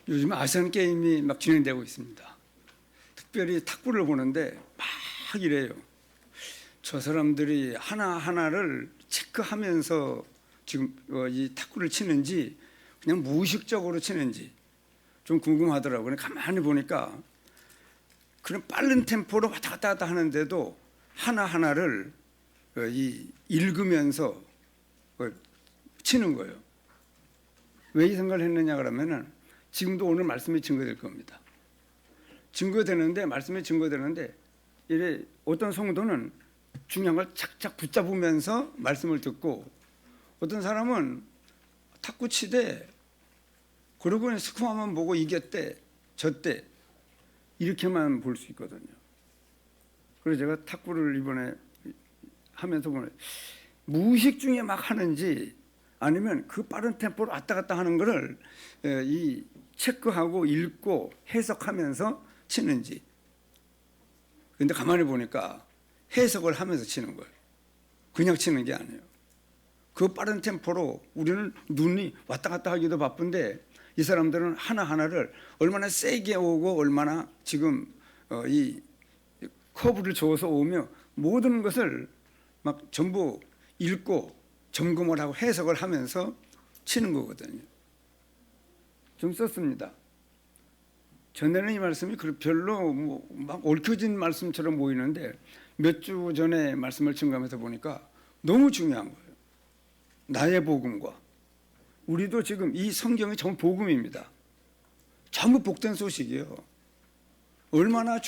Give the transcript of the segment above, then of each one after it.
요즘 아시안 게임이 막 진행되고 있습니다. 특별히 탁구를 보는데 막 이래요. 저 사람들이 하나하나를 체크하면서 지금 이 탁구를 치는지 그냥 무의식적으로 치는지 좀 궁금하더라고요. 가만히 보니까 그런 빠른 템포로 왔다 갔다 하는데도 하나하나를 읽으면서 치는 거예요. 왜 이 생각을 했느냐 그러면은 지금도 오늘 말씀이 증거될 겁니다. 말씀이 증거되는데 이래 어떤 성도는 중요한 걸 착착 붙잡으면서 말씀을 듣고 어떤 사람은 탁구 치되 그러고 스코어만 보고 이겼대 졌대 이렇게만 볼 수 있거든요. 그래서 제가 탁구를 이번에 하면서 보면 무의식 중에 막 하는지 아니면 그 빠른 템포로 왔다 갔다 하는 거를 이 체크하고 읽고 해석하면서 치는지. 그런데 가만히 보니까 해석을 하면서 치는 거예요. 그냥 치는 게 아니에요. 그 빠른 템포로 우리는 눈이 왔다 갔다 하기도 바쁜데 이 사람들은 하나하나를 얼마나 세게 오고 얼마나 지금 이 커브를 줘서 오며 모든 것을 막 전부 읽고 점검을 하고 해석을 하면서 치는 거거든요. 좀 썼습니다. 전에는 이 말씀이 별로 막 얽혀진 말씀처럼 보이는데 몇 주 전에 말씀을 증거하면서 보니까 너무 중요한 거예요. 나의 복음과 우리도 지금 이 성경이 전부 복음입니다. 전부 복된 소식이에요. 얼마나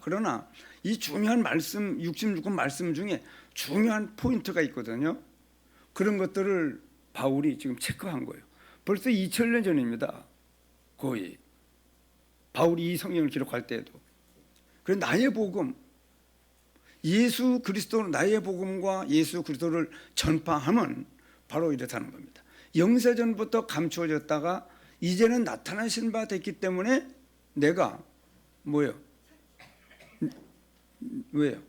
그러나 이 중요한 말씀 66권 말씀 중에 중요한 포인트가 있거든요. 그런 것들을 바울이 지금 체크한 거예요. 벌써 2000년 전입니다. 거의 바울이 이 성경을 기록할 때에도. 그래서 나의 복음 예수 그리스도 나의 복음과 예수 그리스도를 전파하면 바로 이렇다는 겁니다. 영세전부터 감추어졌다가 이제는 나타나신 바 됐기 때문에 내가 뭐예요? 왜요?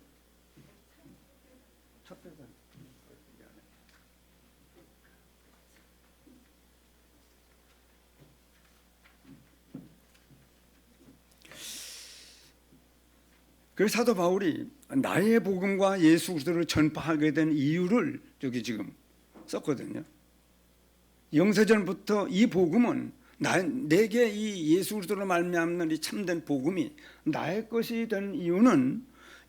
그래서 사도 바울이 나의 복음과 예수 그리스도를 전파하게 된 이유를 여기 지금 썼거든요. 영세전부터 이 복음은 내게 이 예수 그리스도로 말미암는 이 참된 복음이 나의 것이 된 이유는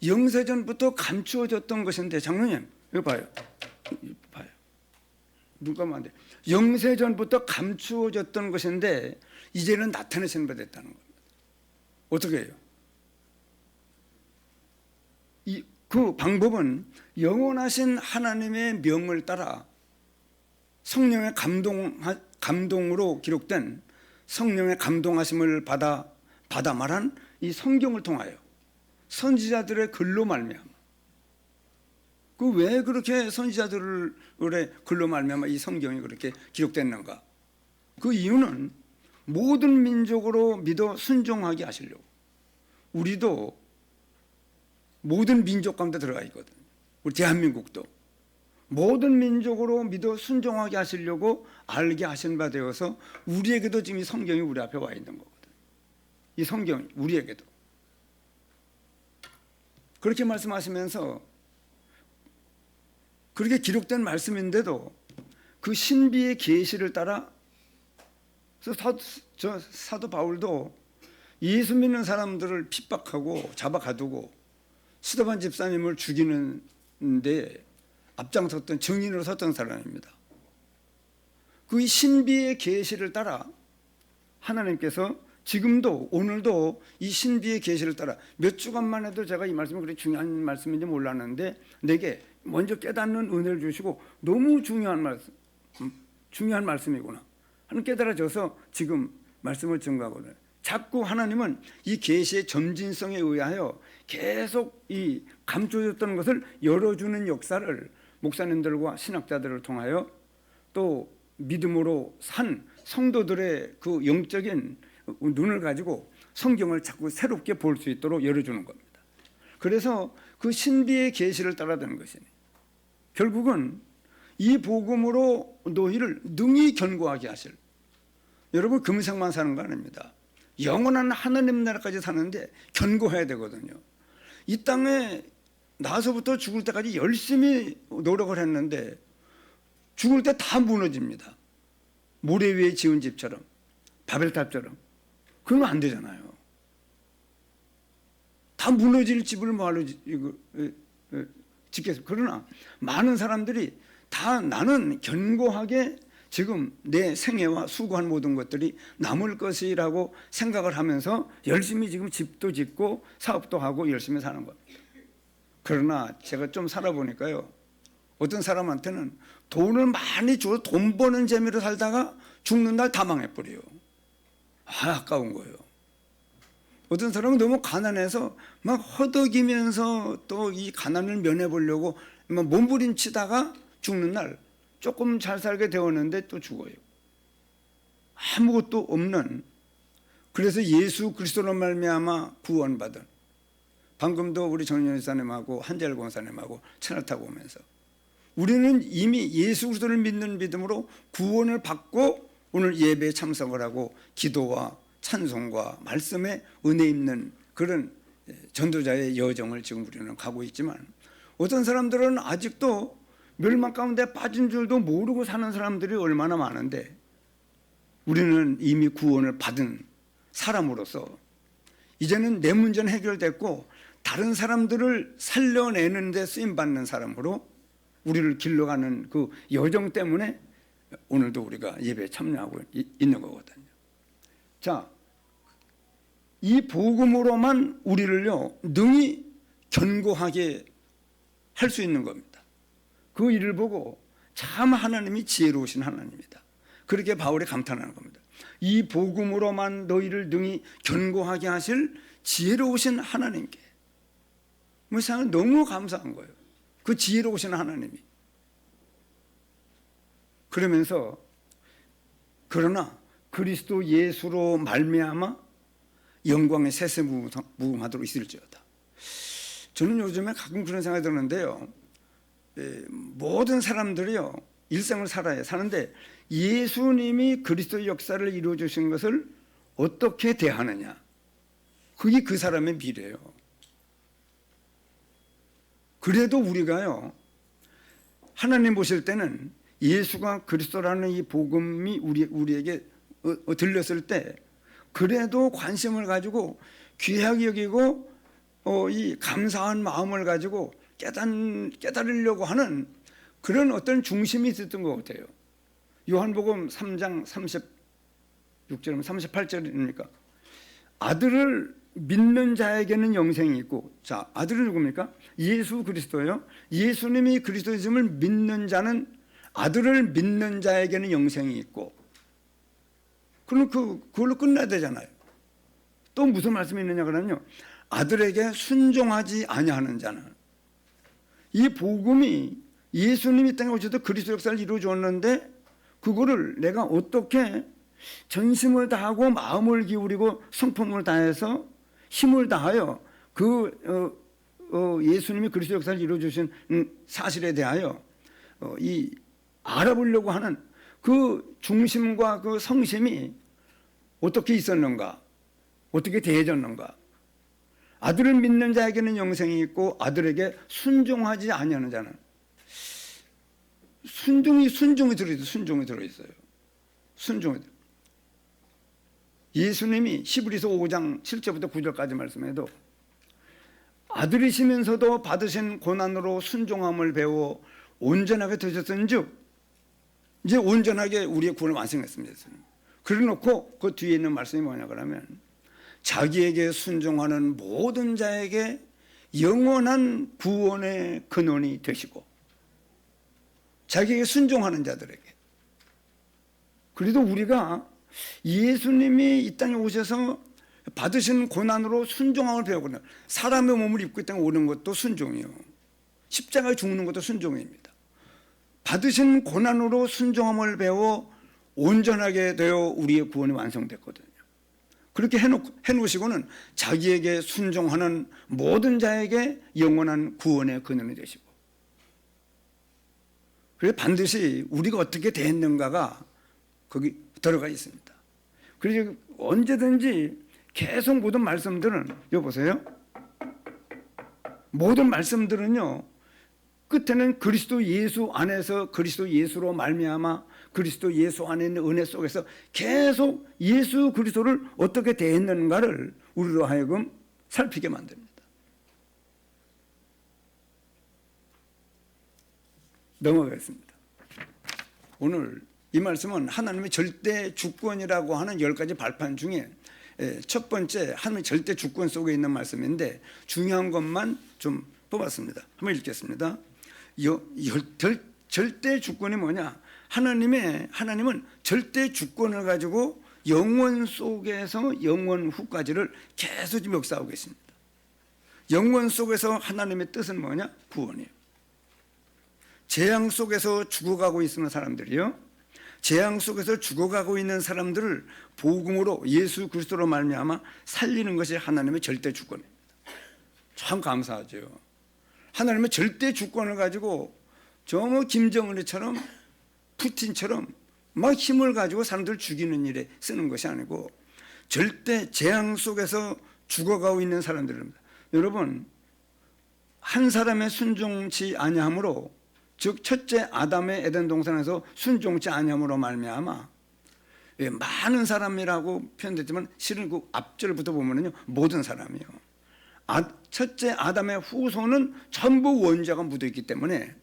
영세전부터 감추어졌던 것인데 장로님 이거 봐요. 눈 감으면 안 돼. 영세전부터 감추어졌던 것인데 이제는 나타내신 바 됐다는 겁니다. 어떻게 해요? 그 방법은 영원하신 하나님의 명을 따라 성령의 감동으로 기록된 성령의 감동하심을 받아 말한 이 성경을 통하여 선지자들의 글로 말미암아 그 왜 그렇게 선지자들의 글로 말미암아 이 성경이 그렇게 기록됐는가? 그 이유는 모든 민족으로 믿어 순종하게 하시려고. 우리도 모든 민족 가운데 들어가 있거든. 우리 대한민국도 모든 민족으로 믿어 순종하게 하시려고 알게 하신 바 되어서 우리에게도 지금 이 성경이 우리 앞에 와 있는 거거든. 이 성경이 우리에게도 그렇게 말씀하시면서 그렇게 기록된 말씀인데도 그 신비의 계시를 따라 사도 바울도 예수 믿는 사람들을 핍박하고 잡아가두고 스데반 집사님을 죽이는데 앞장섰던 증인으로 섰던 사람입니다. 그 신비의 계시를 따라 하나님께서 지금도 오늘도 이 신비의 계시를 따라 몇 주간만 해도 제가 이 말씀이 그렇게 중요한 말씀인지 몰랐는데 내게 먼저 깨닫는 은혜를 주시고 너무 중요한 말씀이구나 하는 깨달아져서 지금 말씀을 증거하거든요. 자꾸 하나님은 이 계시의 점진성에 의하여 계속 이 감춰졌던 것을 열어주는 역사를 목사님들과 신학자들을 통하여 또 믿음으로 산 성도들의 그 영적인 눈을 가지고 성경을 자꾸 새롭게 볼 수 있도록 열어주는 겁니다. 그래서 그 신비의 계시를 따라가는 것이니 결국은 이 복음으로 너희를 능히 견고하게 하실 여러분 금생만 사는 거 아닙니다. 영원한 하나님 나라까지 사는데 견고해야 되거든요. 이 땅에 나서부터 죽을 때까지 열심히 노력을 했는데 죽을 때 다 무너집니다. 모래 위에 지은 집처럼, 바벨탑처럼. 그러면 안 되잖아요. 다 무너질 집을 뭐하러 짓겠습니까? 그러나 많은 사람들이 다 나는 견고하게 지금 내 생애와 수고한 모든 것들이 남을 것이라고 생각을 하면서 열심히 지금 집도 짓고 사업도 하고 열심히 사는 겁니다. 그러나 제가 좀 살아보니까요, 어떤 사람한테는 돈을 많이 줘서 돈 버는 재미로 살다가 죽는 날 다 망해버려요. 아까운 거예요. 어떤 사람은 너무 가난해서 막 허덕이면서 또 이 가난을 면해보려고 막 몸부림치다가 죽는 날 조금 잘 살게 되었는데 또 죽어요. 아무것도 없는, 그래서 예수 그리스도로 말미암아 구원받은, 방금도 우리 정윤 목사님하고 한재열 권사님하고 차를 타고 오면서 우리는 이미 예수 그리스도를 믿는 믿음으로 구원을 받고 오늘 예배에 참석을 하고 기도와 찬송과 말씀에 은혜 있는 그런 전도자의 여정을 지금 우리는 가고 있지만, 어떤 사람들은 아직도 멸망 가운데 빠진 줄도 모르고 사는 사람들이 얼마나 많은데, 우리는 이미 구원을 받은 사람으로서 이제는 내 문제는 해결됐고 다른 사람들을 살려내는 데 쓰임받는 사람으로 우리를 길러가는 그 여정 때문에 오늘도 우리가 예배에 참여하고 있는 거거든요. 자, 이 복음으로만 우리를요 능히 견고하게 할 수 있는 겁니다. 그 일을 보고 참 하나님이 지혜로우신 하나님이다, 그렇게 바울이 감탄하는 겁니다. 이 복음으로만 너희를 능히 견고하게 하실 지혜로우신 하나님께, 뭐 세상은 너무 감사한 거예요. 그 지혜로우신 하나님이. 그러면서 그러나 그리스도 예수로 말미암아 영광의 세세무궁하도록 있을지어다. 저는 요즘에 가끔 그런 생각이 드는데요, 모든 사람들이요 일생을 살아야 사는데 예수님이 그리스도의 역사를 이루어 주신 것을 어떻게 대하느냐, 그게 그 사람의 미래예요. 그래도 우리가요 하나님 보실 때는 예수가 그리스도라는 이 복음이 우리에게 들렸을 때 그래도 관심을 가지고 귀하게 여기고 이 감사한 마음을 가지고 깨달으려고 하는 그런 어떤 중심이 있었던 것 같아요. 요한복음 3장 36절 38절입니까? 아들을 믿는 자에게는 영생이 있고, 자, 아들은 누굽니까? 예수 그리스도예요. 예수님이 그리스도이심을 믿는 자는, 아들을 믿는 자에게는 영생이 있고, 그럼 그걸로 끝나야 되잖아요. 또 무슨 말씀이 있느냐 그러면요, 아들에게 순종하지 아니하는 자는, 이 복음이 예수님이 땅에 오셔서 그리스도 역사를 이루어 주었는데 그거를 내가 어떻게 전심을 다하고 마음을 기울이고 성품을 다해서 힘을 다하여 예수님이 그리스도 역사를 이루어 주신 사실에 대하여 이 알아보려고 하는 그 중심과 그 성심이 어떻게 있었는가, 어떻게 대해졌는가. 아들을 믿는 자에게는 영생이 있고 아들에게 순종하지 아니하는 자는, 순종이 들어있어요. 순종이 들어있어요. 순종이. 예수님이 히브리서 5장 7절부터 9절까지 말씀해도 아들이시면서도 받으신 고난으로 순종함을 배워 온전하게 되셨은즉, 이제 온전하게 우리의 구원을 완성했습니다. 그래놓고 그 뒤에 있는 말씀이 뭐냐 그러면, 자기에게 순종하는 모든 자에게 영원한 구원의 근원이 되시고, 자기에게 순종하는 자들에게. 그래도 우리가 예수님이 이 땅에 오셔서 받으신 고난으로 순종함을 배우거든요. 사람의 몸을 입고 이 땅에 오는 것도 순종이요, 십자가에 죽는 것도 순종입니다. 받으신 고난으로 순종함을 배워 온전하게 되어 우리의 구원이 완성됐거든요. 그렇게 해놓으시고는 자기에게 순종하는 모든 자에게 영원한 구원의 근원이 되시고, 그래서 반드시 우리가 어떻게 대했는가가 거기 들어가 있습니다. 그래서 언제든지 계속 모든 말씀들은, 여보세요? 모든 말씀들은요, 끝에는 그리스도 예수 안에서 그리스도 예수로 말미암아 그리스도 예수 안에 있는 은혜 속에서 계속 예수 그리스도를 어떻게 대했는가를 우리로 하여금 살피게 만듭니다. 넘어가겠습니다. 오늘 이 말씀은 하나님의 절대 주권이라고 하는 10가지 발판 중에 첫 번째, 하나님의 절대 주권 속에 있는 말씀인데 중요한 것만 좀 뽑았습니다. 한번 읽겠습니다. 절대 주권이 뭐냐? 하나님은 절대 주권을 가지고 영원 속에서 영원 후까지를 계속 역사하고 계십니다. 영원 속에서 하나님의 뜻은 뭐냐? 구원이에요. 재앙 속에서 죽어가고 있는 사람들이요, 재앙 속에서 죽어가고 있는 사람들을 복음으로 예수 그리스도로 말미암아 살리는 것이 하나님의 절대 주권입니다. 참 감사하죠. 하나님의 절대 주권을 가지고 정말 김정은이처럼 푸틴처럼 막 힘을 가지고 사람들을 죽이는 일에 쓰는 것이 아니고 절대 재앙 속에서 죽어가고 있는 사람들입니다. 여러분, 한 사람의 순종치 아니함으로, 즉 첫째 아담의 에덴 동산에서 순종치 아니함으로 말미암아 많은 사람이라고 표현됐지만 실은 그 앞절부터 보면은요, 모든 사람이요. 첫째 아담의 후손은 전부 원죄가 묻어 있기 때문에,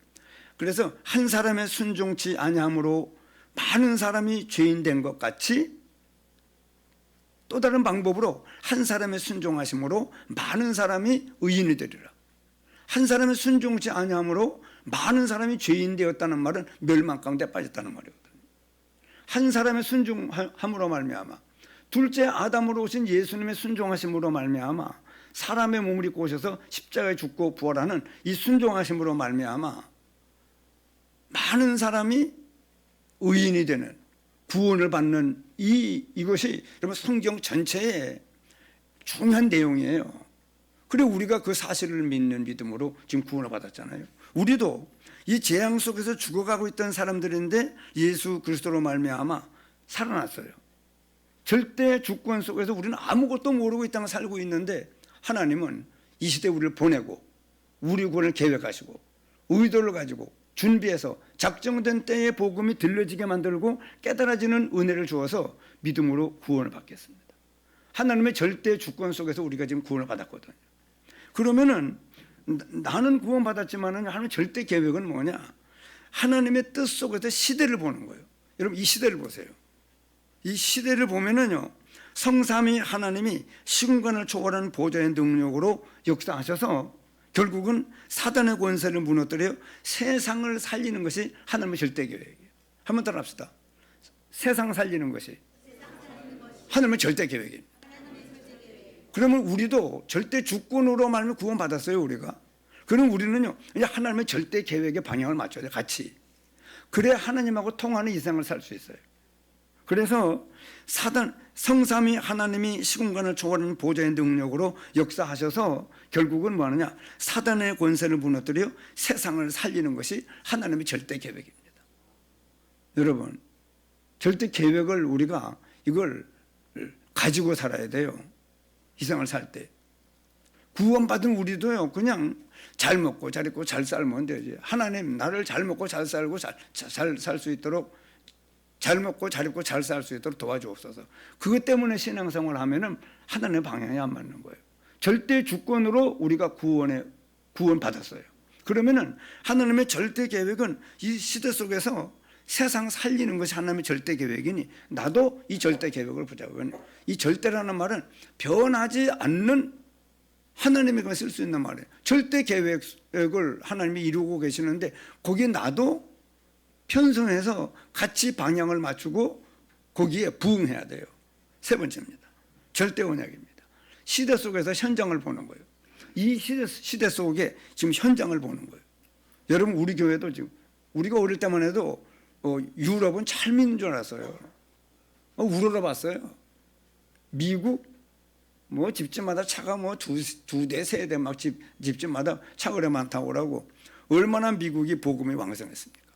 그래서 한 사람의 순종치 아니함으로 많은 사람이 죄인 된 것 같이 또 다른 방법으로 한 사람의 순종하심으로 많은 사람이 의인이 되리라. 한 사람의 순종치 아니함으로 많은 사람이 죄인 되었다는 말은 멸망 가운데 빠졌다는 말이거든요. 한 사람의 순종함으로 말미암아, 둘째 아담으로 오신 예수님의 순종하심으로 말미암아 사람의 몸을 입고 오셔서 십자가에 죽고 부활하는 이 순종하심으로 말미암아 많은 사람이 의인이 되는, 구원을 받는 이것이 여러분 성경 전체의 중요한 내용이에요. 그래 우리가 그 사실을 믿는 믿음으로 지금 구원을 받았잖아요. 우리도 이 재앙 속에서 죽어가고 있던 사람들인데 예수 그리스도로 말미암아 살아났어요. 절대 주권 속에서 우리는 아무것도 모르고 이 땅을 살고 있는데 하나님은 이 시대에 우리를 보내고 우리 구원을 계획하시고 의도를 가지고 준비해서 작정된 때에 복음이 들려지게 만들고 깨달아지는 은혜를 주어서 믿음으로 구원을 받겠습니다. 하나님의 절대 주권 속에서 우리가 지금 구원을 받았거든요. 그러면은 나는 구원 받았지만은 하나님의 절대 계획은 뭐냐? 하나님의 뜻 속에서 시대를 보는 거예요. 여러분 이 시대를 보세요. 이 시대를 보면은요, 성삼위 하나님이 시공간을 초월하는 보좌의 능력으로 역사하셔서 결국은 사단의 권세를 무너뜨려 세상을 살리는 것이 하나님의 절대 계획이에요. 한번 따라 합시다. 세상 살리는 것이 하나님의 절대 계획입니다. 그러면 우리도 절대 주권으로 말하면 구원받았어요, 우리가. 그럼 우리는요, 이제 하나님의 절대 계획의 방향을 맞춰야 돼요, 같이. 그래야 하나님하고 통하는 이생을 살 수 있어요. 그래서 성삼위 하나님이 시공간을 초월하는 보좌의 능력으로 역사하셔서 결국은 뭐 하느냐? 사단의 권세를 무너뜨려 세상을 살리는 것이 하나님의 절대 계획입니다. 여러분, 절대 계획을 우리가 이걸 가지고 살아야 돼요. 이 세상을 살 때. 구원받은 우리도요, 그냥 잘 먹고 잘 입고 잘 살면 되지. 하나님 나를 잘 먹고 잘 살고 잘 살 수 있도록, 잘 먹고 잘 입고 잘 살 수 있도록 도와주옵소서. 그것 때문에 신앙생활을 하면은 하나님의 방향이 안 맞는 거예요. 절대 주권으로 우리가 구원 받았어요. 그러면은 하나님의 절대 계획은 이 시대 속에서 세상 살리는 것이 하나님의 절대 계획이니 나도 이 절대 계획을 보자고. 이 절대라는 말은 변하지 않는 하나님이 쓸 수 있는 말이에요. 절대 계획을 하나님이 이루고 계시는데 거기에 나도 편성해서 같이 방향을 맞추고 거기에 부응해야 돼요. 세 번째입니다. 절대 언약입니다. 시대 속에서 현장을 보는 거예요. 이 시대 속에 지금 현장을 보는 거예요. 여러분 우리 교회도 지금 우리가 어릴 때만 해도 유럽은 잘 믿는 줄 알았어요. 우러러 봤어요. 미국 뭐 집집마다 차가 뭐 두 대 세 대 막 집집마다 차가 그래 많다고 그러고 얼마나 미국이 복음이 왕성했습니까?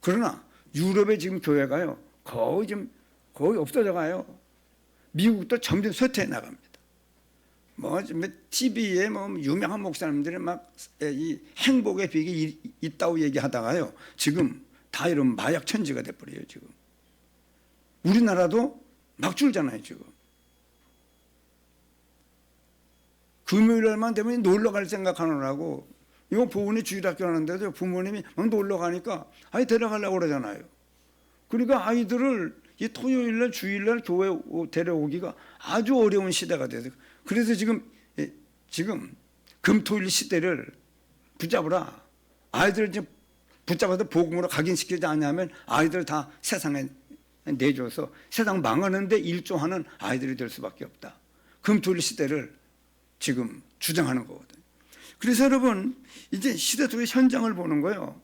그러나 유럽의 지금 교회가요 거의 없어져 가요. 미국도 점점 쇠퇴해 나갑니다. 뭐 TV에 뭐 유명한 목사님들이 막 이 행복의 비결이 있다고 얘기하다가요, 지금 다 이런 마약 천지가 돼버려요. 지금 우리나라도 막 줄잖아요. 지금 금요일만 되면 놀러 갈 생각하느라고, 이거 보훈이 주일학교 하는데도 부모님이 막 놀러 가니까 아이 데려가려고 그러잖아요. 그러니까 아이들을 이 토요일날 주일날 교회 데려오기가 아주 어려운 시대가 돼서, 그래서 지금 금토일 시대를 붙잡으라. 아이들을 지금 붙잡아서 복음으로 각인시키지 않냐면 아이들 다 세상에 내줘서 세상 망하는데 일조하는 아이들이 될 수밖에 없다. 금토일 시대를 지금 주장하는 거거든요. 그래서 여러분, 이제 시대 속의 현장을 보는 거예요.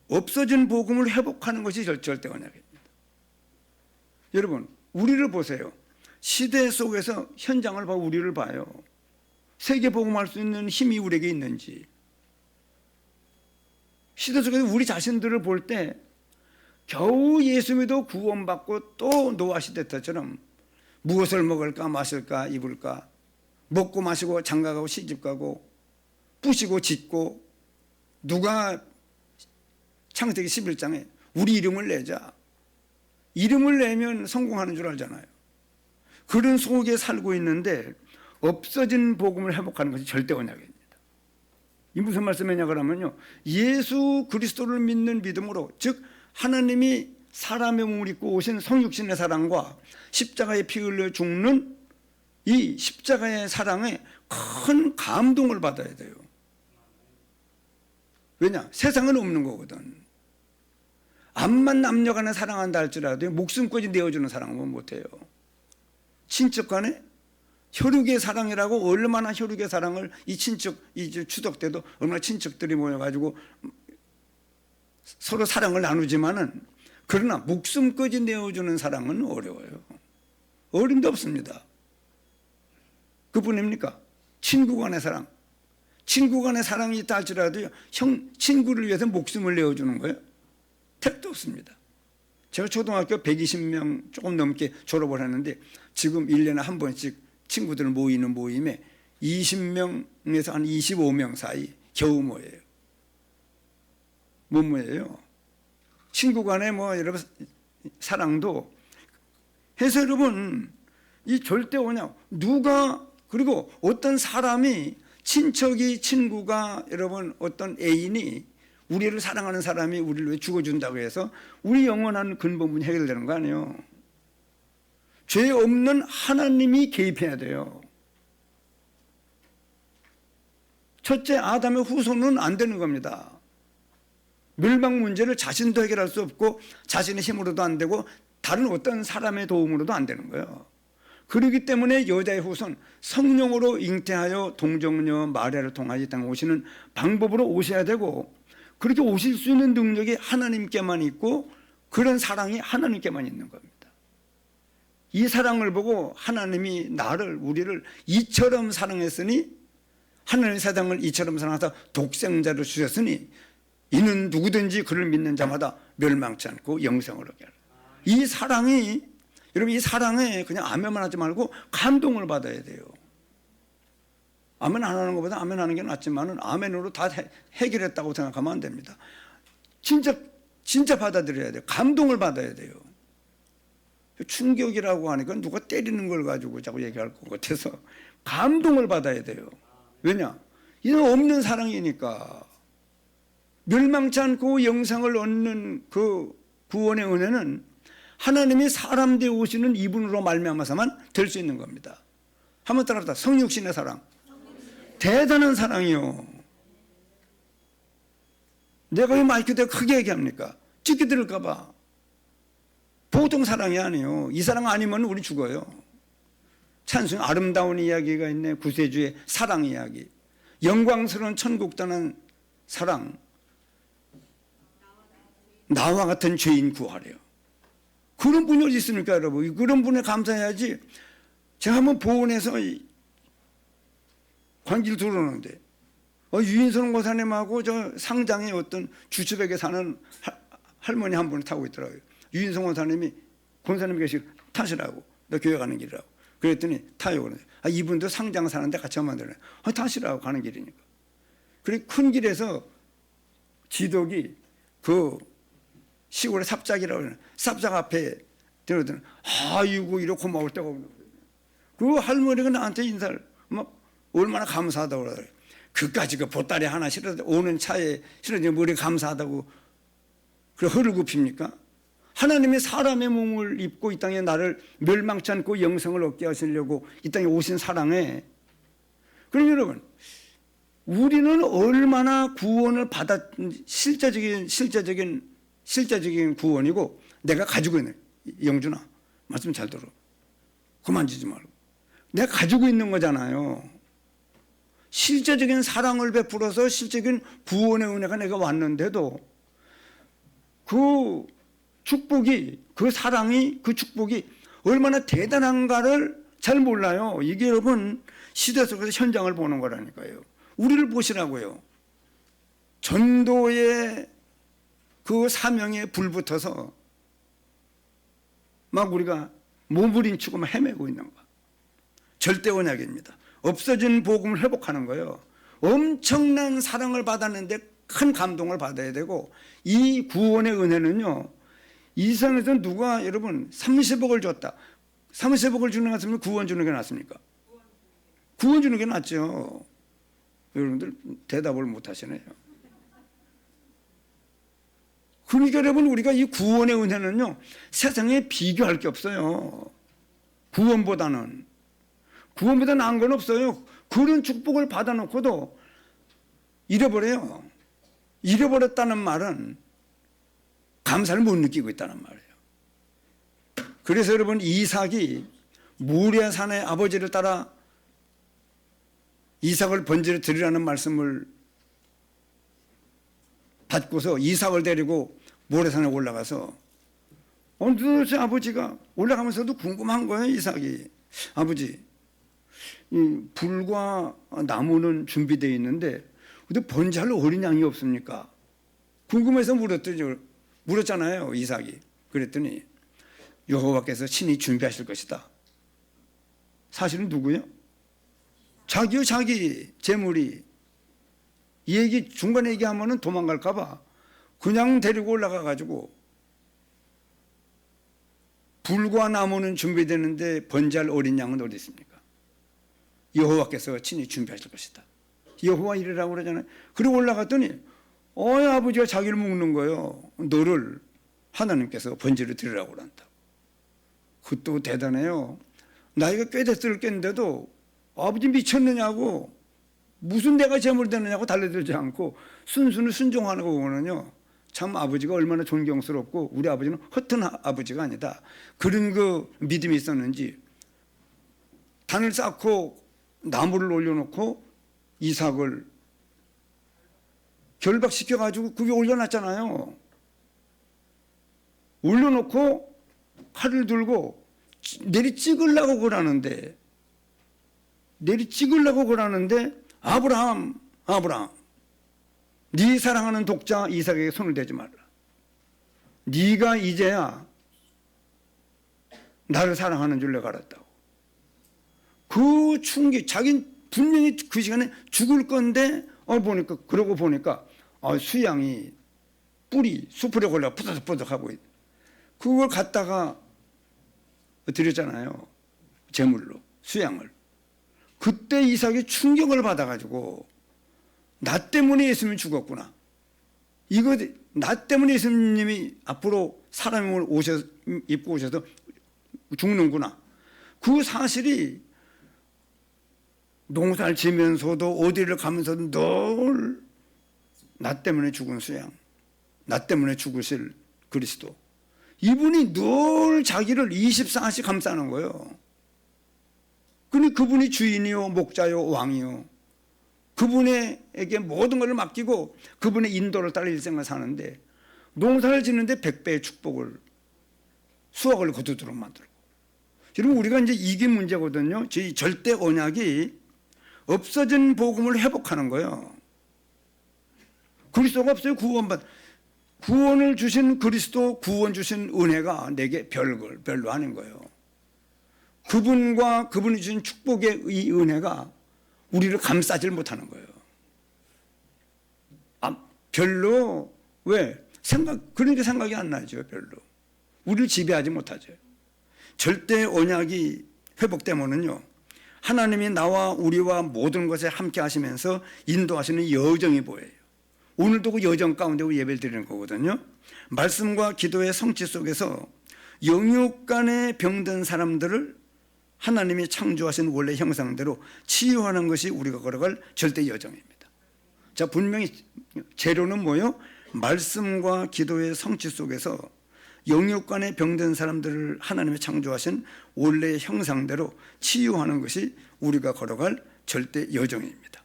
없어진 복음을 회복하는 것이 절대 언약입니다. 여러분, 우리를 보세요. 시대 속에서 현장을 봐, 우리를 봐요. 세계 복음할 수 있는 힘이 우리에게 있는지. 시대 속에서 우리 자신들을 볼 때 겨우 예수 믿어 구원받고 또 노아 시대 때처럼 무엇을 먹을까 마실까 입을까, 먹고 마시고 장가가고 시집가고 부시고 짓고, 누가 창세기 11장에 우리 이름을 내자, 이름을 내면 성공하는 줄 알잖아요. 그런 속에 살고 있는데 없어진 복음을 회복하는 것이 절대 언약입니다. 이 무슨 말씀이냐 그러면요, 예수 그리스도를 믿는 믿음으로, 즉 하나님이 사람의 몸을 입고 오신 성육신의 사랑과 십자가에 피 흘려 죽는 이 십자가의 사랑에 큰 감동을 받아야 돼요. 왜냐? 세상은 없는 거거든. 암만 남녀 간에 사랑한다 할지라도 목숨까지 내어주는 사랑은 못해요. 친척 간에 혈육의 사랑이라고, 얼마나 혈육의 사랑을 이 친척, 이 추석 때도 얼마나 친척들이 모여가지고 서로 사랑을 나누지만은, 그러나 목숨까지 내어주는 사랑은 어려워요. 어림도 없습니다. 그뿐입니까? 친구 간의 사랑. 친구 간의 사랑이 있다 할지라도 친구를 위해서 목숨을 내어주는 거예요? 택도 없습니다. 제가 초등학교 120명 조금 넘게 졸업을 했는데, 지금 1년에 한 번씩 친구들 모이는 모임에 20명에서 한 25명 사이 겨우 모여요. 못 모여요. 친구 간에 뭐 여러분 사랑도 해서, 여러분 이 절대 오냐, 누가, 그리고 어떤 사람이, 친척이, 친구가, 여러분 어떤 애인이 우리를 사랑하는 사람이 우리를 위해 죽어준다고 해서 우리 영원한 근본문이 해결되는 거 아니에요. 죄 없는 하나님이 개입해야 돼요. 첫째 아담의 후손은 안 되는 겁니다. 멸망 문제를 자신도 해결할 수 없고 자신의 힘으로도 안 되고 다른 어떤 사람의 도움으로도 안 되는 거예요. 그렇기 때문에 여자의 후손, 성령으로 잉태하여 동정녀 마리아를 통하여 이 땅에 오시는 방법으로 오셔야 되고, 그렇게 오실 수 있는 능력이 하나님께만 있고 그런 사랑이 하나님께만 있는 겁니다. 이 사랑을 보고 하나님이 나를, 우리를 이처럼 사랑했으니, 하나님 세상을 이처럼 사랑하사 독생자를 주셨으니 이는 누구든지 그를 믿는 자마다 멸망치 않고 영생을 얻게 하라. 이 사랑이, 여러분 이 사랑에 그냥 아멘만 하지 말고 감동을 받아야 돼요. 아멘 안 하는 것보다 아멘 하는 게 낫지만은 아멘으로 다 해결했다고 생각하면 안 됩니다. 진짜 받아들여야 돼요. 감동을 받아야 돼요. 충격이라고 하니까 누가 때리는 걸 가지고 자꾸 얘기할 것 같아서 감동을 받아야 돼요. 왜냐? 이는 없는 사랑이니까. 멸망치 않고 영생을 얻는 그 구원의 은혜는 하나님이 사람 되어 오시는 이분으로 말미암아서만 될 수 있는 겁니다. 한번 따라합시다. 성육신의 사랑. 대단한 사랑이요. 내가 왜 마이크 대고 크게 얘기합니까? 찍게 들을까 봐. 보통 사랑이 아니에요. 이 사랑 아니면 우리 죽어요. 찬송 아름다운 이야기가 있네. 구세주의 사랑 이야기. 영광스러운 천국 떠난 사랑. 나와 같은 죄인 구하래요. 그런 분이 어디 있습니까, 여러분? 그런 분에 감사해야지. 제가 한번 보훈에서 관계를 들어오는데 유인선 고사님하고 저 상장에 어떤 주추백에 사는 할머니 한 분이 타고 있더라고요. 유인선 고사님이 권사님 계시고 타시라고 너 교회 가는 길이라고. 그랬더니 타요. 그러네. 이분도 상장 사는데 같이 하면 되네. 타시라고 가는 길이니까. 그리고 큰 길에서 지독이 그 시골의 삽작이라고 그러네. 삽작 앞에 들어오더니 아이고 이렇게 고마울 때가 없는 거예요. 그 할머니가 나한테 인사를 막 얼마나 감사하다고 그러더래. 그까지 그 보따리 하나 실어 오는 차에 실어지면 머리 감사하다고 그래 허를 굽힙니까? 하나님이 사람의 몸을 입고 이 땅에 나를 멸망치 않고 영생을 얻게 하시려고 이 땅에 오신 사랑에, 그럼 여러분 우리는 얼마나 구원을 받았는지 실제적인 구원이고 내가 가지고 있는, 영준아 말씀 잘 들어. 그만지지 말고. 내가 가지고 있는 거잖아요. 실제적인 사랑을 베풀어서 실제적인 구원의 은혜가 내가 왔는데도 그 축복이, 그 사랑이, 그 축복이 얼마나 대단한가를 잘 몰라요. 이게 여러분 시대 속에서 현장을 보는 거라니까요. 우리를 보시라고요. 전도의 그 사명에 불붙어서 막 우리가 몸부림치고 막 헤매고 있는 거. 절대 언약입니다. 없어진 복음을 회복하는 거예요. 엄청난 사랑을 받았는데 큰 감동을 받아야 되고, 이 구원의 은혜는요, 이 세상에서 누가 여러분 30억을 줬다. 30억을 주는 게 낫습니까? 구원 주는 게 낫습니까? 구원 주는 게 낫죠. 여러분들 대답을 못 하시네요. 그러니까 여러분 우리가 이 구원의 은혜는요, 세상에 비교할 게 없어요. 구원보다 나은 건 없어요. 그런 축복을 받아놓고도 잃어버려요. 잃어버렸다는 말은 감사를 못 느끼고 있다는 말이에요. 그래서 여러분 이삭이 모리아산의 아버지를 따라 이삭을 번제를 드리라는 말씀을 받고서 이삭을 데리고 모리아산에 올라가서 도대체 아버지가 올라가면서도 궁금한 거예요. 이삭이, 아버지 이 불과 나무는 준비되어 있는데 근데 번제할 어린 양이 없습니까? 궁금해서 물었잖아요. 이삭이. 그랬더니 여호와께서 친히 준비하실 것이다. 사실은 누구요? 자기요. 자기 재물이. 이 얘기 중간에 얘기하면 도망갈까 봐 그냥 데리고 올라가 가지고 불과 나무는 준비되는데 번제할 어린 양은 어디 있습니까? 여호와께서 친히 준비하실 것이다. 여호와 이르라고 그러잖아요. 그리고 올라갔더니 아버지가 자기를 묵는 거예요. 너를 하나님께서 번제를 드리라고 그런다. 그것도 대단해요. 나이가 꽤 됐겠는데도 아버지 미쳤느냐고, 무슨 내가 제물되느냐고 달려들지 않고 순순히 순종하는 거 보면요, 참 아버지가 얼마나 존경스럽고 우리 아버지는 허튼 아버지가 아니다. 그런 그 믿음이 있었는지 단을 쌓고 나무를 올려놓고 이삭을 결박시켜가지고 그게 올려놨잖아요. 올려놓고 칼을 들고 내리 찍으려고 그러는데 아브라함 네 사랑하는 독자 이삭에게 손을 대지 말라. 네가 이제야 나를 사랑하는 줄 내가 알았다고. 그 충격, 자기는 분명히 그 시간에 죽을 건데 그러고 보니까 수양이 뿌리 수풀에 걸려 푸덕푸덕하고 그걸 갖다가 드렸잖아요. 제물로 수양을. 그때 이삭이 충격을 받아가지고 나 때문에 예수님이 죽었구나. 이거 나 때문에 예수님이 앞으로 사람을 입고 오셔서 죽는구나. 그 사실이 농사를 지면서도 어디를 가면서도 늘 나 때문에 죽은 수양, 나 때문에 죽으실 그리스도, 이분이 늘 자기를 24시 감싸는 거예요. 그러니 그분이 주인이요 목자요 왕이요, 그분에게 모든 것을 맡기고 그분의 인도를 따라 일생을 사는데 농사를 짓는데 100배의 축복을, 수확을 거두도록 만들고. 여러분 우리가 이제 이게 문제거든요. 저희 절대 언약이 없어진 복음을 회복하는 거예요. 그리스도가 없어요. 구원을 주신 그리스도, 구원 주신 은혜가 내게 별로 아닌 거예요. 그분과 그분이 주신 축복의 이 은혜가 우리를 감싸질 못하는 거예요. 별로 그러니까 생각이 안 나죠. 별로 우리를 지배하지 못하죠. 절대 언약이 회복되면은요, 하나님이 나와 우리와 모든 것에 함께 하시면서 인도하시는 여정이 보여요. 오늘도 그 여정 가운데 예배를 드리는 거거든요. 말씀과 기도의 성취 속에서 영육간에 병든 사람들을 하나님이 창조하신 원래 형상대로 치유하는 것이 우리가 걸어갈 절대 여정입니다. 자, 분명히 재료는 뭐예요? 말씀과 기도의 성취 속에서 영육간에 병든 사람들을 하나님이 창조하신 원래의 형상대로 치유하는 것이 우리가 걸어갈 절대 여정입니다.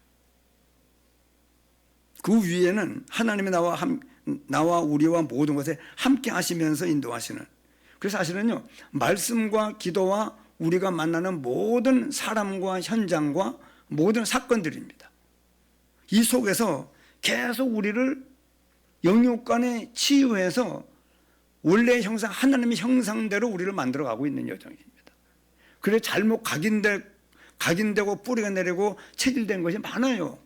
그 위에는 하나님이 나와 우리와 모든 것에 함께 하시면서 인도하시는, 그래서 사실은요, 말씀과 기도와 우리가 만나는 모든 사람과 현장과 모든 사건들입니다. 이 속에서 계속 우리를 영육간에 치유해서 원래의 형상, 하나님의 형상대로 우리를 만들어가고 있는 여정입니다. 그래 잘못 각인되고 뿌리가 내리고 체질된 것이 많아요.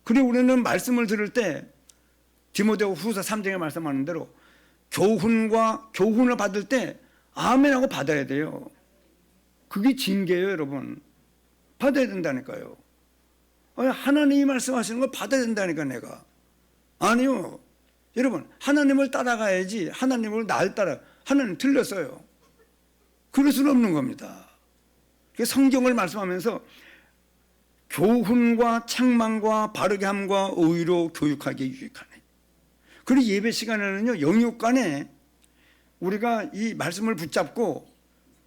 그래 우리는 말씀을 들을 때 디모데 후서 3장에 말씀하는 대로 교훈을 받을 때 아멘하고 받아야 돼요. 그게 징계예요, 여러분. 받아야 된다니까요. 하나님이 말씀하시는 거 받아야 된다니까 내가. 아니요. 여러분, 하나님을 따라가야지 하나님을 날 따라. 하나님 틀렸어요. 그럴 수는 없는 겁니다. 성경을 말씀하면서 교훈과 책망과 바르게 함과 의로 교육하기에 유익하네. 그리고 예배 시간에는요, 영육간에 우리가 이 말씀을 붙잡고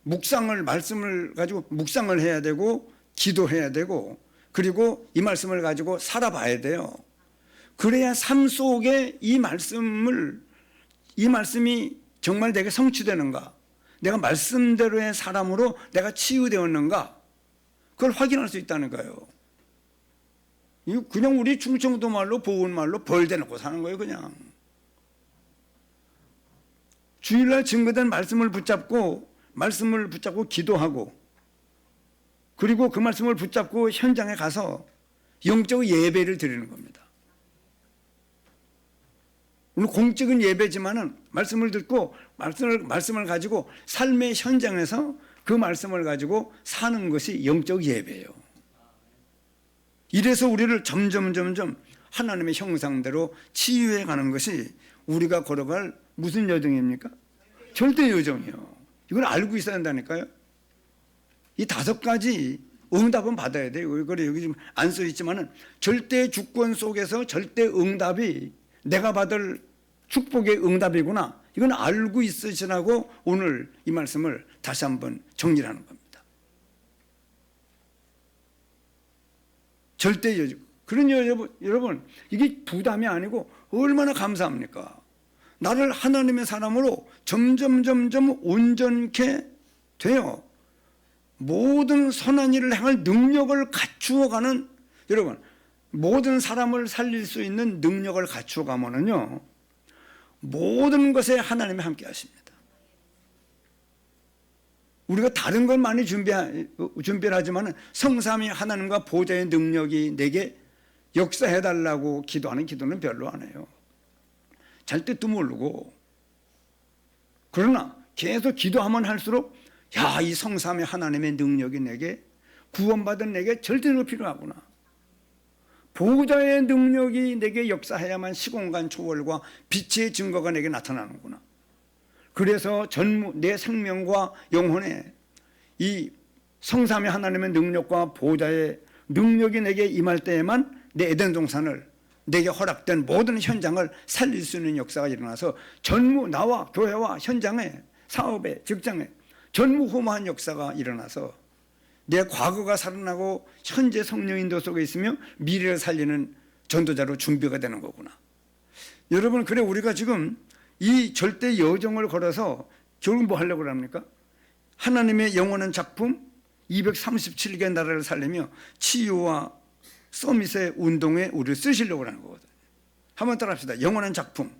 말씀을 가지고 묵상을 해야 되고 기도해야 되고, 그리고 이 말씀을 가지고 살아봐야 돼요. 그래야 삶 속에 이 말씀이 정말 내게 성취되는가, 내가 말씀대로의 사람으로 내가 치유되었는가, 그걸 확인할 수 있다는 거예요. 그냥 우리 충청도 말로 보은 말로 벌대놓고 사는 거예요. 그냥 주일날 증거된 말씀을 붙잡고 기도하고, 그리고 그 말씀을 붙잡고 현장에 가서 영적 예배를 드리는 겁니다. 오늘 공적인 예배지만은 말씀을 듣고 말씀을 가지고 삶의 현장에서 그 말씀을 가지고 사는 것이 영적 예배예요. 이래서 우리를 점점 하나님의 형상대로 치유해 가는 것이 우리가 걸어갈 무슨 여정입니까? 절대 여정이요. 이걸 알고 있어야 한다니까요. 이 5가지 응답은 받아야 돼요. 그래 여기 좀 안 써 있지만은 절대 주권 속에서 절대 응답이 내가 받을 축복의 응답이구나. 이건 알고 있으시라고 오늘 이 말씀을 다시 한번 정리를 하는 겁니다. 절대 여정. 그러니 여러분, 이게 부담이 아니고 얼마나 감사합니까? 나를 하나님의 사람으로 점점 온전케 되어 모든 선한 일을 행할 능력을 갖추어가는, 여러분, 모든 사람을 살릴 수 있는 능력을 갖추어가면은요, 모든 것에 하나님이 함께 하십니다. 우리가 다른 건 많이 준비를 하지만 성삼위 하나님과 보좌의 능력이 내게 역사해달라고 기도하는 기도는 별로 안 해요. 잘 뜻도 모르고. 그러나 계속 기도하면 할수록 이 성삼위 하나님의 능력이 내게, 구원받은 내게 절대로 필요하구나. 보호자의 능력이 내게 역사해야만 시공간 초월과 빛의 증거가 내게 나타나는구나. 그래서 내 생명과 영혼에 이 성삼위 하나님의 능력과 보호자의 능력이 내게 임할 때에만 내 에덴 동산을, 내게 허락된 모든 현장을 살릴 수 있는 역사가 일어나서 나와 교회와 현장에, 사업에, 직장에 전무후무한 역사가 일어나서 내 과거가 살아나고 현재 성령 인도 속에 있으며 미래를 살리는 전도자로 준비가 되는 거구나. 여러분, 그래 우리가 지금 이 절대 여정을 걸어서 결국 뭐 하려고 합니까? 하나님의 영원한 작품 237개 나라를 살리며 치유와 서밋의 운동에 우리를 쓰시려고 하는 거거든요. 한번 따라 합시다. 영원한 작품.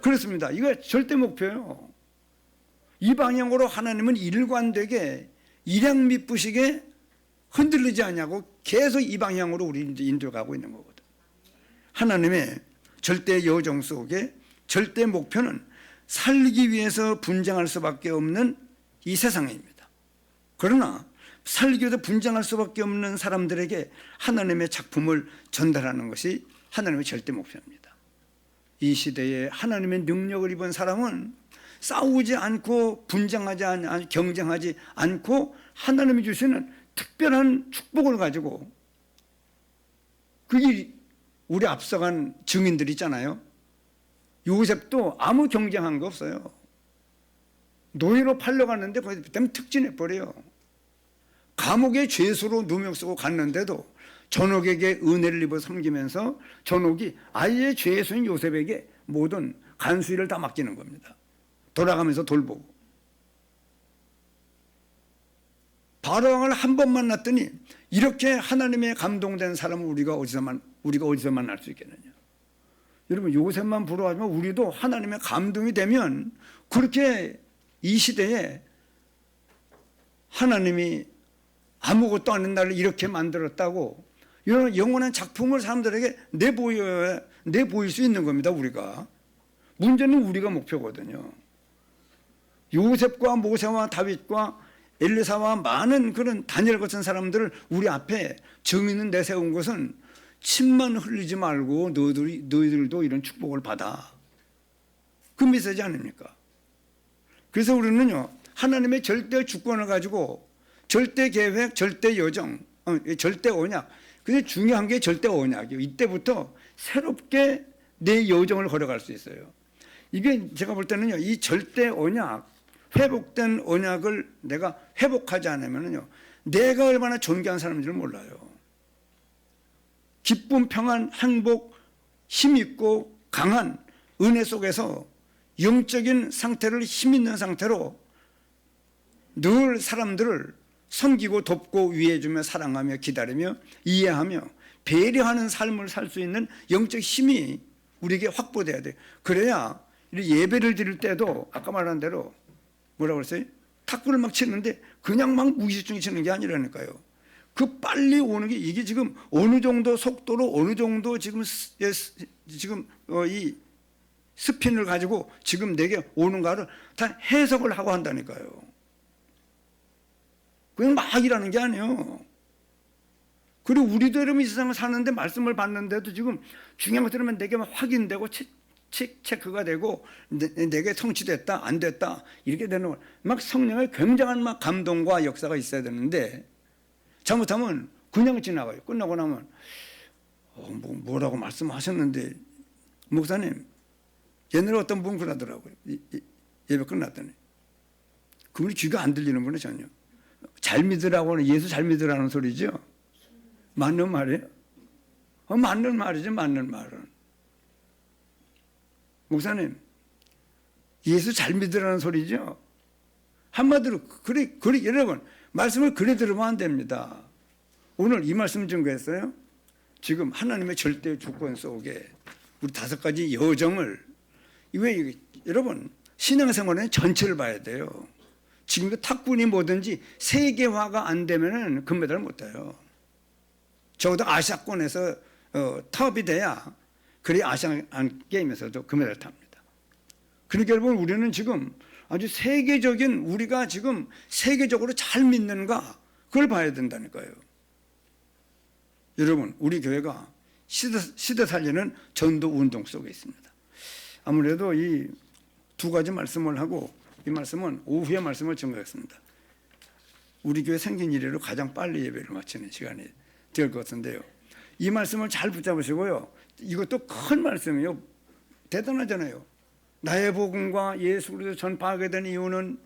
그렇습니다. 이거 절대 목표예요. 이 방향으로 하나님은 일관되게 일양미쁘시게 흔들리지 않냐고 계속 이 방향으로 우리 이제 인도가고 있는 거거든. 하나님의 절대 여정 속에 절대 목표는 살기 위해서 분쟁할 수밖에 없는 이 세상입니다. 그러나 살기 위해서 분쟁할 수밖에 없는 사람들에게 하나님의 작품을 전달하는 것이 하나님의 절대 목표입니다. 이 시대에 하나님의 능력을 입은 사람은 싸우지 않고 분쟁하지 않고 경쟁하지 않고 하나님이 주시는 특별한 축복을 가지고, 그게 우리 앞서간 증인들 있잖아요. 요셉도 아무 경쟁한 거 없어요. 노예로 팔려갔는데 거기 때문에 특진해버려요. 감옥에 죄수로 누명 쓰고 갔는데도 전옥에게 은혜를 입어 섬기면서 전옥이 아예 죄수인 요셉에게 모든 간수일을 다 맡기는 겁니다. 돌아가면서 돌보고. 바로왕을 한 번 만났더니 이렇게 하나님의 감동된 사람을 우리가 어디서 만날 수 있겠느냐. 여러분, 요셉만 부러워하지만 우리도 하나님의 감동이 되면 그렇게 이 시대에 하나님이 아무것도 아닌 나를 이렇게 만들었다고 이런 영원한 작품을 사람들에게 내보일 수 있는 겁니다. 우리가. 문제는 우리가 목표거든요. 요셉과 모세와 다윗과 엘리사와 많은 그런 다니엘 같은 사람들을 우리 앞에 증인을 내세운 것은 침만 흘리지 말고 너희들도 이런 축복을 받아. 그 메시지 아닙니까? 그래서 우리는요, 하나님의 절대 주권을 가지고 절대 계획, 절대 여정, 절대 언약. 근데 중요한 게 절대 언약이에요. 이때부터 새롭게 내 여정을 걸어갈 수 있어요. 이게 제가 볼 때는요, 이 절대 언약, 회복된 언약을 내가 회복하지 않으면요, 내가 얼마나 존귀한 사람인지를 몰라요. 기쁨, 평안, 행복, 힘있고 강한 은혜 속에서 영적인 상태를 힘있는 상태로 늘 사람들을 섬기고 돕고 위해주며 사랑하며 기다리며 이해하며 배려하는 삶을 살 수 있는 영적 힘이 우리에게 확보돼야 돼요. 그래야 예배를 드릴 때도 아까 말한 대로 뭐라고 그랬어요? 탁구를 막 치는데 그냥 막 무의식중에 치는 게 아니라니까요. 그 빨리 오는 게 이게 지금 어느 정도 속도로 어느 정도 지금 이 스핀을 가지고 지금 내게 오는가를 다 해석을 하고 한다니까요. 그냥 막 일하는 게 아니에요. 그리고 우리도 여러분 이 세상을 사는데 말씀을 받는데도 지금 중요한 것 들으면 내게 막 확인되고 체크가 되고 내게 성취됐다 안 됐다 이렇게 되는 거, 막 성령의 굉장한 막 감동과 역사가 있어야 되는데 잘못하면 그냥 지나가요. 끝나고 나면 뭐라고 말씀하셨는데 목사님, 옛날에 어떤 분 그러더라고요. 예배 끝났더니 그분이 귀가 안 들리는 분이 전혀. 잘 믿으라고는 예수 잘 믿으라는 소리죠. 맞는 말이에요. 맞는 말이죠. 맞는 말은. 목사님, 예수 잘 믿으라는 소리죠. 한마디로 그래 여러분, 말씀을 그래 들으면 안 됩니다. 오늘 이 말씀 증거했어요. 지금 하나님의 절대 주권 속에 우리 5가지 여정을, 여러분 신앙생활은 전체를 봐야 돼요. 지금 그 탁구니 뭐든지 세계화가 안 되면은 금메달 못 타요. 적어도 아시아권에서 탑이 돼야 그래 아시안 게임에서도 금메달 탑니다. 그러니까 여러분 우리는 지금 아주 세계적인, 우리가 지금 세계적으로 잘 믿는가 그걸 봐야 된다니까요. 여러분 우리 교회가 시대 살리는 전도 운동 속에 있습니다. 아무래도 이 2가지 말씀을 하고 이 말씀은 오후에 말씀을 증거했습니다. 우리 교회 생긴 이래로 가장 빨리 예배를 마치는 시간이 될 것 같은데요. 이 말씀을 잘 붙잡으시고요. 이것도 큰 말씀이에요. 대단하잖아요. 나의 복음과 예수 그리스도 전파하게 된 이유는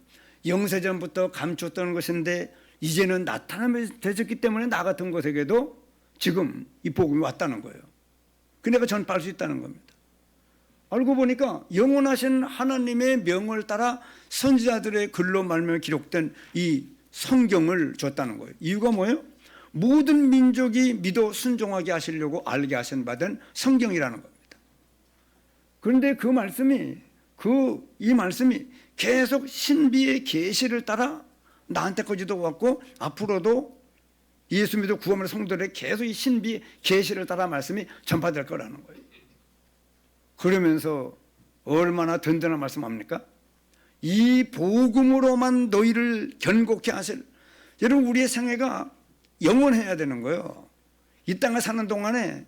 영세전부터 감췄던 것인데 이제는 나타남이 되셨기 때문에 나 같은 것에게도 지금 이 복음이 왔다는 거예요. 그 내가 전파할 수 있다는 겁니다. 알고 보니까 영원하신 하나님의 명을 따라 선지자들의 글로 말미암아 기록된 이 성경을 줬다는 거예요. 이유가 뭐예요? 모든 민족이 믿어 순종하게 하시려고 알게 하신 바된 성경이라는 겁니다. 그런데 이 말씀이 계속 신비의 계시를 따라 나한테까지도 왔고 앞으로도 예수 믿어 구원의 성도들에게 계속 이 신비의 계시를 따라 말씀이 전파될 거라는 거예요. 그러면서 얼마나 든든한 말씀합니까? 이 복음으로만 너희를 견고케 하실. 여러분, 우리의 생애가 영원해야 되는 거예요. 이 땅에 사는 동안에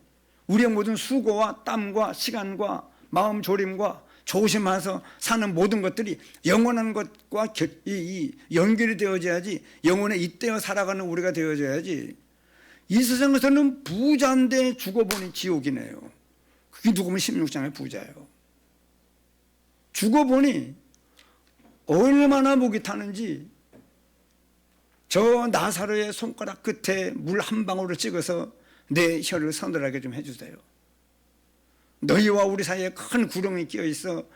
우리의 모든 수고와 땀과 시간과 마음 졸임과 조심해서 사는 모든 것들이 영원한 것과 연결이 되어져야지, 영원에 잇대어 살아가는 우리가 되어져야지. 이 세상에서는 부자인데 죽어보니 지옥이네요. 그게 누구면 16장의 부자예요. 죽어보니 얼마나 목이 타는지 저 나사로의 손가락 끝에 물 한 방울을 찍어서 내 혀를 서늘하게 좀 해주세요. 너희와 우리 사이에 큰 구렁이 끼어 있어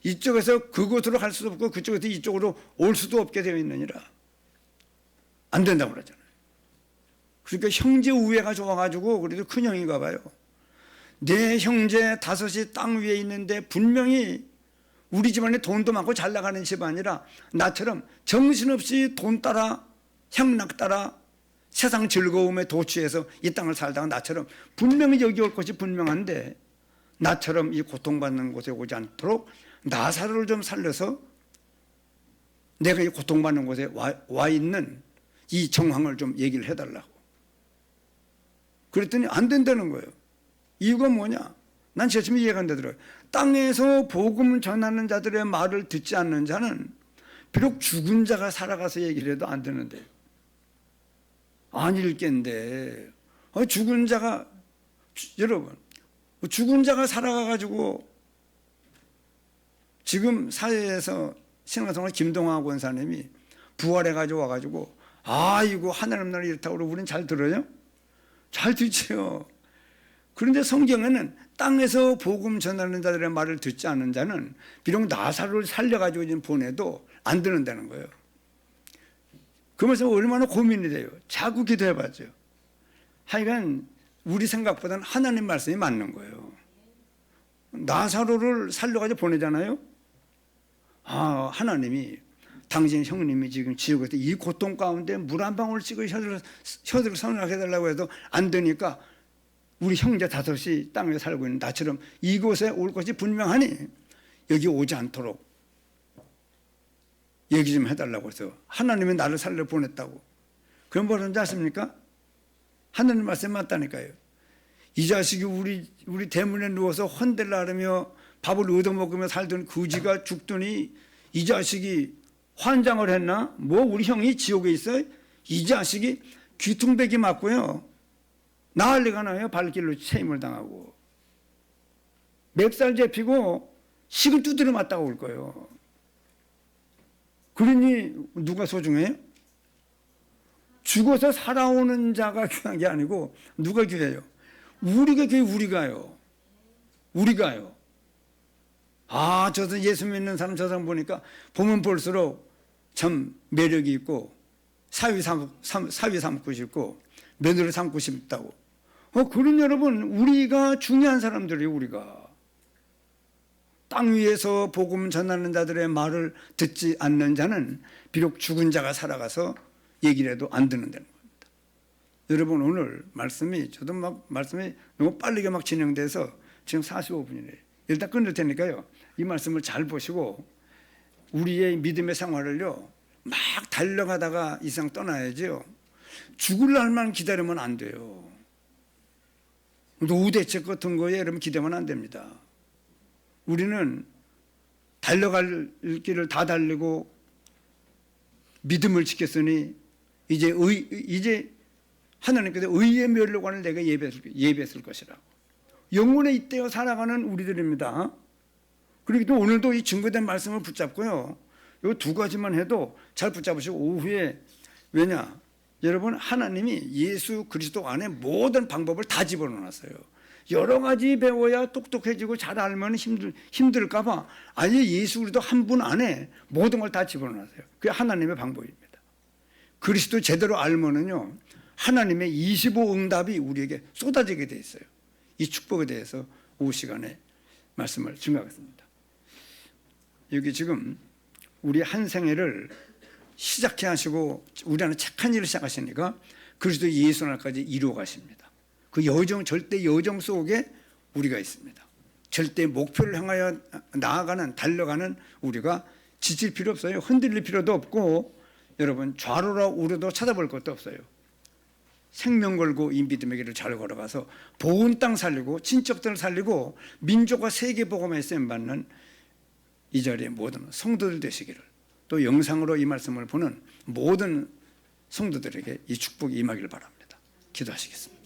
이쪽에서 그곳으로 갈 수도 없고 그쪽에서 이쪽으로 올 수도 없게 되어 있느니라. 안 된다고 그러잖아요. 그러니까 형제 우애가 좋아가지고 그래도 큰 형인가 봐요. 내 형제 다섯이 땅 위에 있는데 분명히 우리 집안에 돈도 많고 잘 나가는 집안이라 나처럼 정신없이 돈 따라 향락 따라 세상 즐거움에 도취해서 이 땅을 살다가 나처럼 분명히 여기 올 것이 분명한데 나처럼 이 고통받는 곳에 오지 않도록 나사로를 좀 살려서 내가 이 고통받는 곳에 와 있는 이 정황을 좀 얘기를 해달라고. 그랬더니 안 된다는 거예요. 이유가 뭐냐? 난 제심이 이해가 안 되더라고요. 땅에서 복음 전하는 자들의 말을 듣지 않는 자는 비록 죽은 자가 살아가서 얘기를 해도 안 되는데 아닐 겐데 죽은 자가 여러분 죽은 자가 살아가가지고 지금 사회에서 신앙생활 김동화 권사님이 부활해가지고 와가지고 아이고 하나님 나라 이렇다고 우리는 잘 들어요? 잘 듣지요. 그런데 성경에는 땅에서 복음 전하는 자들의 말을 듣지 않는 자는 비록 나사로를 살려가지고 지금 보내도 안 듣는다는 거예요. 그러면서 얼마나 고민이 돼요. 자꾸 기도해봤죠. 하여간 우리 생각보다는 하나님 말씀이 맞는 거예요. 나사로를 살려가지고 보내잖아요. 아, 하나님이 당신 형님이 지금 지옥에서 이 고통 가운데 물 한 방울 찍어 혀들을 서늘하게 해달라고 해도 안 되니까 우리 형제 다섯이 땅에 살고 있는 나처럼 이곳에 올 것이 분명하니 여기 오지 않도록 얘기 좀 해달라고 해서 하나님이 나를 살려 보냈다고. 그럼 뭐라는지 아십니까? 하나님 말씀 맞다니까요. 이 자식이 우리 대문에 누워서 헌대를 하려며 밥을 얻어먹으며 살던 그지가 죽더니 이 자식이 환장을 했나? 뭐 우리 형이 지옥에 있어? 이 자식이 귀퉁배기 맞고요. 난리가 나요. 발길로 체임을 당하고. 맵살 잡히고 식을 두드려 맞다가 올 거예요. 그러니 누가 소중해요? 죽어서 살아오는 자가 귀한 게 아니고 누가 귀해요? 우리가 귀해. 우리가요. 아, 저도 예수 믿는 사람 저 사람 보니까 보면 볼수록 참 매력이 있고 사위 삼고 싶고 며느리 삼고 싶다고. 그런 여러분, 우리가 중요한 사람들이에요. 우리가 땅 위에서 복음 전하는 자들의 말을 듣지 않는 자는 비록 죽은 자가 살아가서 얘기를 해도 안 듣는다는 겁니다. 여러분, 오늘 말씀이 저도 말씀이 너무 빠르게 진행돼서 지금 45분이래요. 일단 끊을 테니까요. 이 말씀을 잘 보시고 우리의 믿음의 생활을요 막 달려가다가 이 세상 떠나야죠. 죽을 날만 기다리면 안 돼요. 노후 대책 같은 거에 여러분 기대면 안 됩니다. 우리는 달려갈 길을 다 달리고 믿음을 지켰으니 이제 하나님께서 의의 멸류관을 내가 예배했을 것이라고. 영혼에 잇대어 살아가는 우리들입니다. 그리고 또 오늘도 이 증거된 말씀을 붙잡고요. 이 두 가지만 해도 잘 붙잡으시고 오후에 왜냐? 여러분 하나님이 예수 그리스도 안에 모든 방법을 다 집어넣어놨어요. 여러 가지 배워야 똑똑해지고 잘 알면 힘들까 봐 아예 예수 그리스도 한 분 안에 모든 걸 다 집어넣었어요. 그게 하나님의 방법입니다. 그리스도 제대로 알면은요 하나님의 25 응답이 우리에게 쏟아지게 돼 있어요. 이 축복에 대해서 오후 시간에 말씀을 증거하겠습니다. 여기 지금 우리 한 생애를 시작해 하시고 우리 안에 착한 일을 시작하시니까 그리스도 예수 날까지 이루어 가십니다. 그 여정, 절대 여정 속에 우리가 있습니다. 절대 목표를 향하여 나아가는, 달려가는 우리가 지칠 필요 없어요. 흔들릴 필요도 없고, 여러분 좌로라 우로도 찾아볼 것도 없어요. 생명 걸고 이 믿음의 길을 잘 걸어가서 보온 땅 살리고 친척들을 살리고 민족과 세계 복음에 쓰임 받는 이 자리에 모든 성도들 되시기를, 또 영상으로 이 말씀을 보는 모든 성도들에게 이 축복이 임하기를 바랍니다. 기도하시겠습니다.